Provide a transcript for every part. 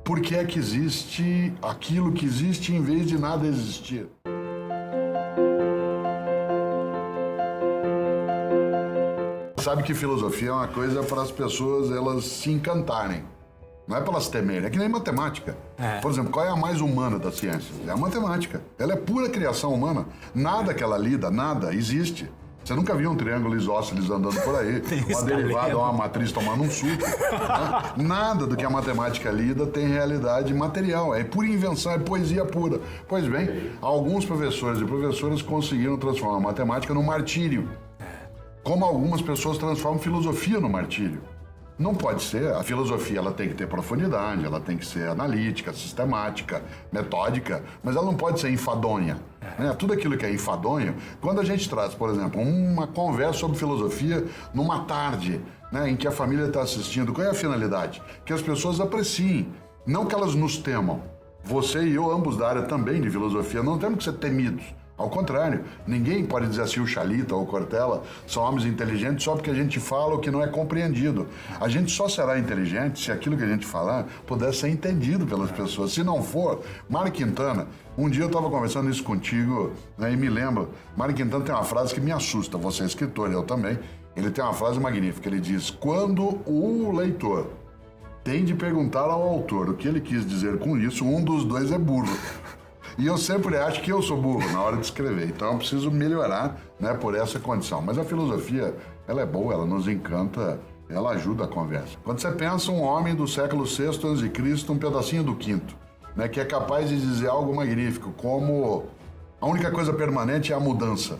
Por que é que existe aquilo que existe em vez de nada existir? Sabe que filosofia é uma coisa para as pessoas elas se encantarem. Não é para elas temerem, é que nem matemática. Por exemplo, qual é a mais humana das ciências? É a matemática. Ela é pura criação humana. Nada que ela lida, nada existe. Você nunca viu um triângulo isósceles andando por aí, uma derivada ou uma matriz tomando um suco. Né? Nada do que a matemática lida tem realidade material, é pura invenção, é poesia pura. Pois bem, alguns professores e professoras conseguiram transformar a matemática no martírio, como algumas pessoas transformam filosofia no martírio. Não pode ser. A filosofia ela tem que ter profundidade, ela tem que ser analítica, sistemática, metódica, mas ela não pode ser enfadonha. Né? Tudo aquilo que é enfadonho, quando a gente traz, por exemplo, uma conversa sobre filosofia numa tarde, né, em que a família está assistindo, qual é a finalidade? Que as pessoas apreciem, não que elas nos temam. Você e eu, ambos da área também de filosofia, não temos que ser temidos. Ao contrário, ninguém pode dizer assim, o Chalita ou o Cortella são homens inteligentes só porque a gente fala o que não é compreendido. A gente só será inteligente se aquilo que a gente falar puder ser entendido pelas pessoas. Se não for, Mário Quintana, um dia eu estava conversando isso contigo, né, e me lembro, Mário Quintana tem uma frase que me assusta, você é escritor, eu também, ele tem uma frase magnífica, ele diz, quando o leitor tem de perguntar ao autor o que ele quis dizer com isso, um dos dois é burro. E eu sempre acho que eu sou burro na hora de escrever, então eu preciso melhorar, né, por essa condição. Mas a filosofia, ela é boa, ela nos encanta, ela ajuda a conversa. Quando você pensa um homem do século VI a.C., um pedacinho do quinto, né, que é capaz de dizer algo magnífico, como a única coisa permanente é a mudança.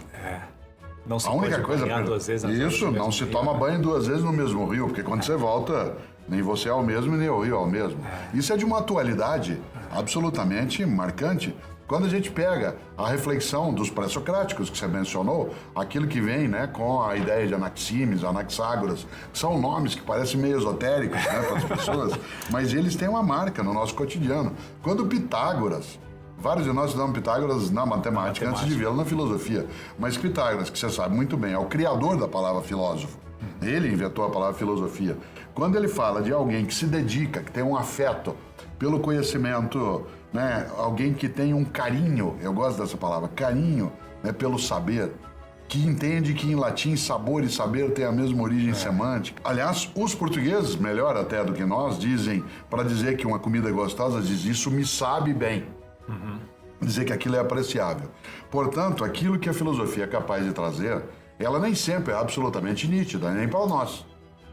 Não se A única pode coisa banhar duas vezes isso, não se toma banho duas vezes no mesmo rio, porque quando você volta, nem você é o mesmo, nem o rio é o mesmo. Isso é de uma atualidade absolutamente marcante. Quando a gente pega a reflexão dos pré-socráticos que você mencionou, aquilo que vem, né, com a ideia de Anaximes, Anaxágoras, são nomes que parecem meio esotéricos, né, para as pessoas, mas eles têm uma marca no nosso cotidiano. Quando Pitágoras, vários de nós estudamos Pitágoras na matemática antes de vê-lo na filosofia, mas Pitágoras, que você sabe muito bem, é o criador da palavra filósofo. Ele inventou a palavra filosofia. Quando ele fala de alguém que se dedica, que tem um afeto pelo conhecimento, né, alguém que tem um carinho, eu gosto dessa palavra, carinho, né, pelo saber, que entende que em latim sabor e saber têm a mesma origem semântica. Aliás, os portugueses, melhor até do que nós, dizem, para dizer que uma comida é gostosa, diz isso me sabe bem. Dizer que aquilo é apreciável. Portanto, aquilo que a filosofia é capaz de trazer, ela nem sempre é absolutamente nítida, nem para nós.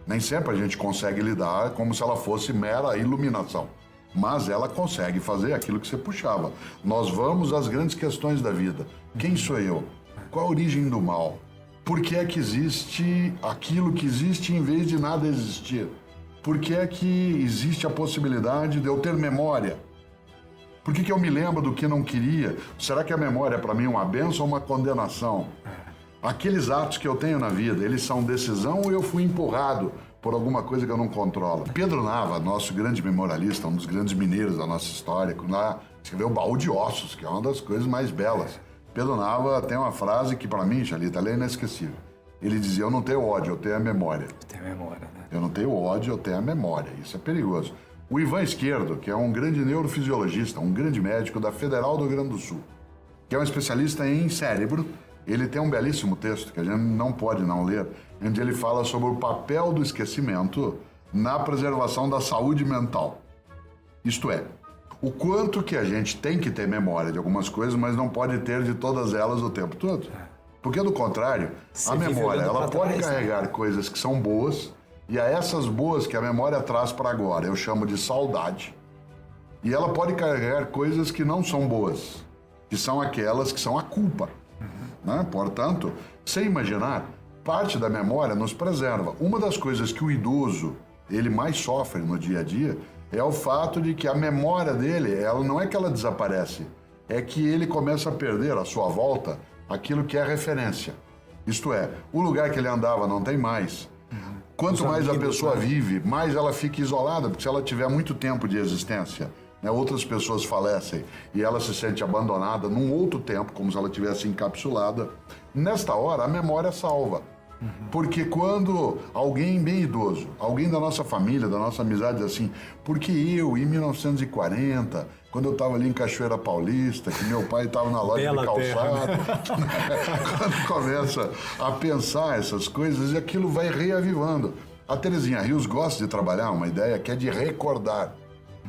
Nem sempre a gente consegue lidar como se ela fosse mera iluminação. Mas ela consegue fazer aquilo que você puxava. Nós vamos às grandes questões da vida. Quem sou eu? Qual a origem do mal? Por que é que existe aquilo que existe em vez de nada existir? Por que é que existe a possibilidade de eu ter memória? Por que eu me lembro do que não queria? Será que a memória é para mim uma bênção ou uma condenação? Aqueles atos que eu tenho na vida, eles são decisão ou eu fui empurrado por alguma coisa que eu não controlo? Pedro Nava, nosso grande memorialista, um dos grandes mineiros da nossa história, lá escreveu o Baú de Ossos, que é uma das coisas mais belas. Pedro Nava tem uma frase que para mim, Chalita, ela é inesquecível. Ele dizia, eu não tenho ódio, eu tenho a memória. Tem memória, né? Eu não tenho ódio, eu tenho a memória. Isso é perigoso. O Ivan Esquerdo, que é um grande neurofisiologista, um grande médico da Federal do Rio Grande do Sul, que é um especialista em cérebro, ele tem um belíssimo texto, que a gente não pode não ler, onde ele fala sobre o papel do esquecimento na preservação da saúde mental. Isto é, o quanto que a gente tem que ter memória de algumas coisas, mas não pode ter de todas elas o tempo todo. Porque, do contrário, a memória ela pode carregar coisas que são boas, e a essas boas que a memória traz para agora, eu chamo de saudade. E ela pode carregar coisas que não são boas, que são aquelas que são a culpa. Né? Portanto, sem imaginar, parte da memória nos preserva. Uma das coisas que o idoso ele mais sofre no dia a dia é o fato de que a memória dele, ela não é que ela desaparece, é que ele começa a perder à sua volta aquilo que é referência. Isto é, o lugar que ele andava não tem mais. Quanto mais a pessoa vive, mais ela fica isolada, porque se ela tiver muito tempo de existência, né, outras pessoas falecem e ela se sente abandonada num outro tempo, como se ela tivesse encapsulada. Nesta hora, a memória salva. Porque quando alguém bem idoso, alguém da nossa família, da nossa amizade diz assim, porque eu, em 1940, quando eu estava ali em Cachoeira Paulista, que meu pai estava na loja Bela de calçado, quando começa a pensar essas coisas, e aquilo vai reavivando. A Terezinha Rios gosta de trabalhar uma ideia que é de recordar.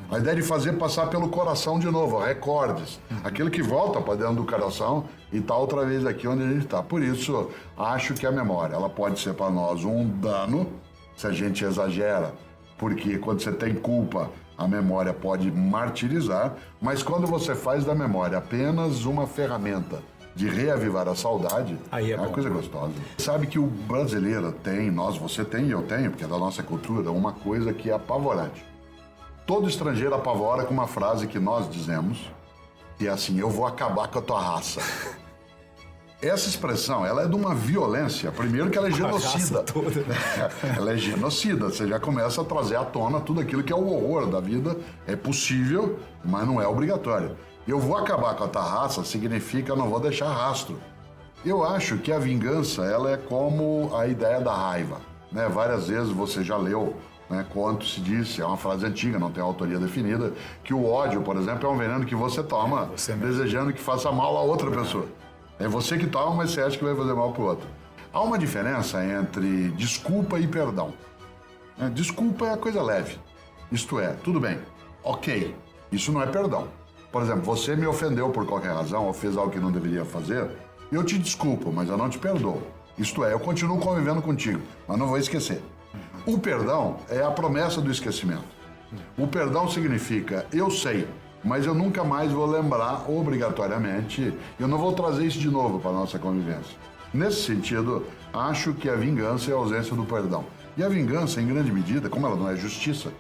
A ideia de fazer passar pelo coração de novo, recordes. Aquilo que volta para dentro do coração e está outra vez aqui onde a gente está. Por isso, acho que a memória, ela pode ser para nós um dano, se a gente exagera, porque quando você tem culpa, a memória pode martirizar, mas quando você faz da memória apenas uma ferramenta de reavivar a saudade, aí é uma bom. coisa gostosa. Sabe que o brasileiro tem, você tem e eu tenho, porque é da nossa cultura, uma coisa que é apavorante. Todo estrangeiro apavora com uma frase que nós dizemos, que é assim, eu vou acabar com a tua raça. Essa expressão, ela é de uma violência, primeiro que ela é genocida. A raça toda. Ela é genocida, você já começa a trazer à tona tudo aquilo que é o horror da vida, é possível, mas não é obrigatório. Eu vou acabar com a tua raça significa não vou deixar rastro. Eu acho que a vingança, ela é como a ideia da raiva, né? Várias vezes você já leu, né, quanto se disse, é uma frase antiga, não tem autoria definida, que o ódio, por exemplo, é um veneno que você toma desejando que faça mal a outra pessoa. É você que toma, mas você acha que vai fazer mal pro outro. Há uma diferença entre desculpa e perdão. Desculpa é a coisa leve. Isto é, tudo bem, ok, isso não é perdão. Por exemplo, você me ofendeu por qualquer razão ou fez algo que não deveria fazer, eu te desculpo, mas eu não te perdoo. Isto é, eu continuo convivendo contigo, mas não vou esquecer. O perdão é a promessa do esquecimento. O perdão significa, eu sei, mas eu nunca mais vou lembrar obrigatoriamente, eu não vou trazer isso de novo para a nossa convivência. Nesse sentido, acho que a vingança é a ausência do perdão. E a vingança, em grande medida, como ela não é justiça,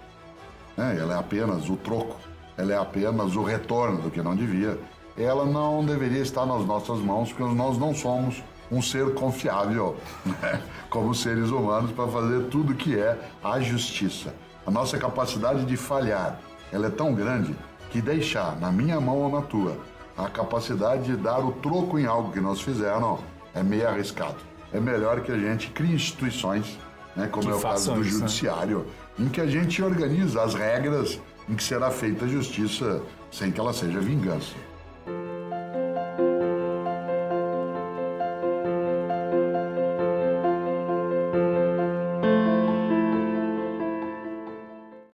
né, ela é apenas o troco, ela é apenas o retorno do que não devia, ela não deveria estar nas nossas mãos, porque nós não somos um ser confiável, né, como seres humanos, para fazer tudo que é a justiça. A nossa capacidade de falhar, ela é tão grande que deixar na minha mão ou na tua a capacidade de dar o troco em algo que nós fizeram é meio arriscado. É melhor que a gente crie instituições, né, como é o caso do judiciário, em que a gente organiza as regras em que será feita a justiça sem que ela seja vingança.